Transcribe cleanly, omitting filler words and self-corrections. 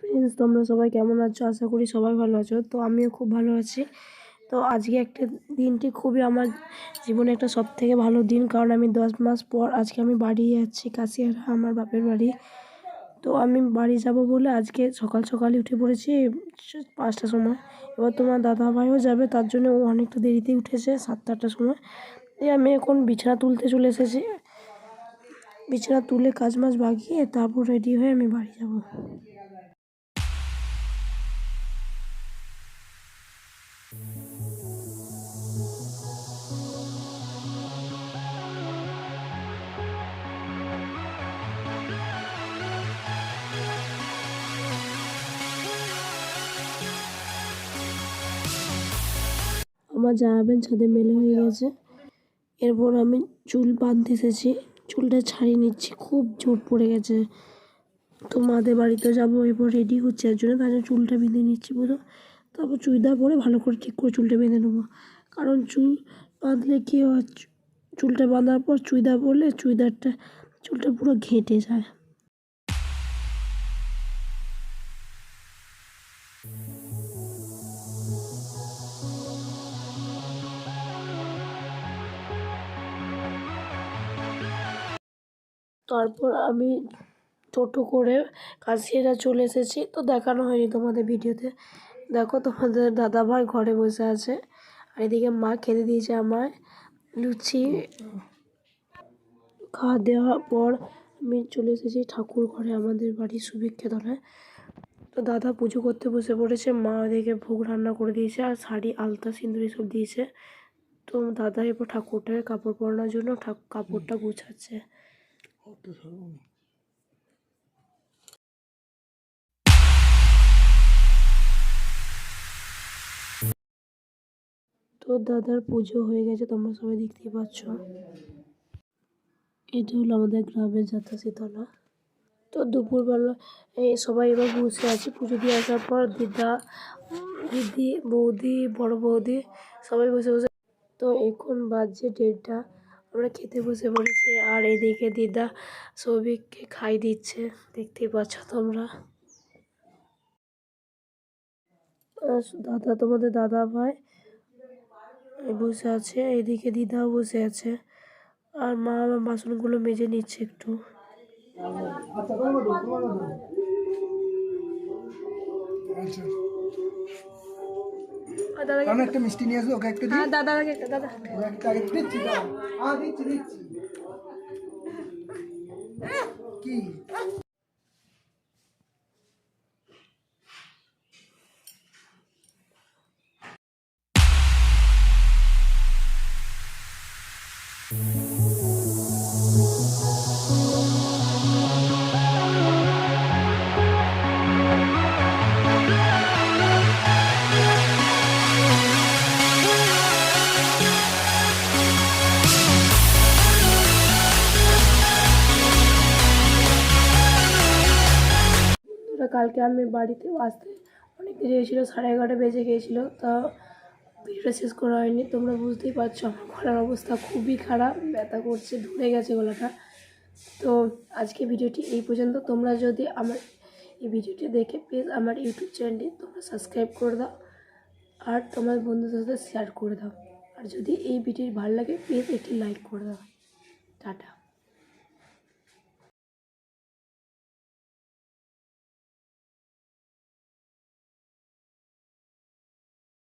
Friends, তোমরা সবাই কেমন আছো? আশা করি সবাই ভালো আছো। তো আমিও খুব ভালো আছি। তো আজকে একটা দিনটি খুবই আমার জীবনে একটা সবথেকে ভালো দিন, কারণ আমি 10 মাস পর আজকে আমি বাড়ি যাচ্ছি, কাশিয়ারা, আমার বাপের বাড়ি। তো আমি বাড়ি যাব বলে আজকে সকাল সকালই উঠে পড়েছি 5টার সময়। এবার তোমার দাদা ভাইও যাবে, তার জন্য ও অনেকটা দেরিতেই উঠেছে, 7-8টার সময়। এই আমি এখন বিছানা তুলতে চলে এসেছি। বিছানা তুলে কাজ মাছ বাগিয়ে তারপর রেডি হয়ে আমি বাড়ি যাব। আমার জামা প্যান্ট ছাদে মেলে হয়ে গেছে। এরপর আমি চুল বাঁধতে এসেছি, চুলটা ছাড়িয়ে নিচ্ছি, খুব জোর পড়ে গেছে। তো মাদের বাড়িতে যাবো, এরপর রেডি হচ্ছে এর জন্য, তার জন্য চুলটা বেঁধে নিচ্ছি পুরো। তারপর চুড়িদার পরে ভালো করে ঠিক করে চুলটা বেঁধে নেবো, কারণ চুল বাঁধলে কী হয়, চুলটা বাঁধার পর চুড়িদার পরলে চুলটা পুরো ঘেঁটে যায়। তারপর আমি টোটো করে কাশিয়ারা চলে এসেছি। তো দেখানো হয়নি তোমাদের ভিডিওতে। দেখো, তোমাদের দাদাভাই ঘরে বসে আছে, আর এদিকে মা খেতে দিয়েছে আমায় লুচি। খাওয়া দেওয়ার পর আমি চলে এসেছি ঠাকুর ঘরে, আমাদের বাড়ির সুভিক্ষে তলায়। তো দাদা পুজো করতে বসে পড়েছে, মা ওদিকে ভোগ রান্না করে দিয়েছে, আর শাড়ি, আলতা, সিঁদুর এসব দিয়েছে। তো দাদা এরপর ঠাকুরটাকে কাপড় পরানোর জন্য কাপড়টা গুছাচ্ছে। তো দাদার পুজো হয়ে গেছে, তোমরা সবাই দেখতেই পাচ্ছ। এটা হলো আমাদের গ্রামের যাত্রাশীতলা। তো দুপুরবেলা সবাই এবার বসে আছি পুজো দিয়ে আসার পর। দিদি, বৌদি, বড় বৌদি সবাই বসে বসে। তো এখন বাজছে 1:30, আমরা খেতে বসে পড়েছি, আর এদিকে দিদা সৌভিককে খাই দিচ্ছে, দেখতেই পাচ্ছ তোমরা। তোমাদের দাদা ভাই বসে আছে, এদিকে দিদাও বসে আছে, আর মা আমার বাসনগুলো মেজে নিচ্ছে একটু। একটা মিষ্টি নিয়ে আসবে, ওকে একটা দিই। দাদা দিচ্ছি কি কালকে আমি বাড়িতে আসতে অনেক দেরি হয়েছিলো, 11:30 বেজে গিয়েছিলো। তা ভিডিওটা শেষ করা হয়নি। তোমরা বুঝতেই পারছো আমার গলার অবস্থা খুবই খারাপ, ব্যথা করছে, ধরে গেছে গলাটা। তো আজকে ভিডিওটি এই পর্যন্ত। তোমরা যদি আমার এই ভিডিওটি দেখে প্লিজ আমার ইউটিউব চ্যানেলটি তোমরা সাবস্ক্রাইব করে দাও, আর তোমার বন্ধুদের সাথে শেয়ার করে দাও, আর যদি এই ভিডিওটি ভালো লাগে প্লিজ একটি লাইক করে দাও। টাটা।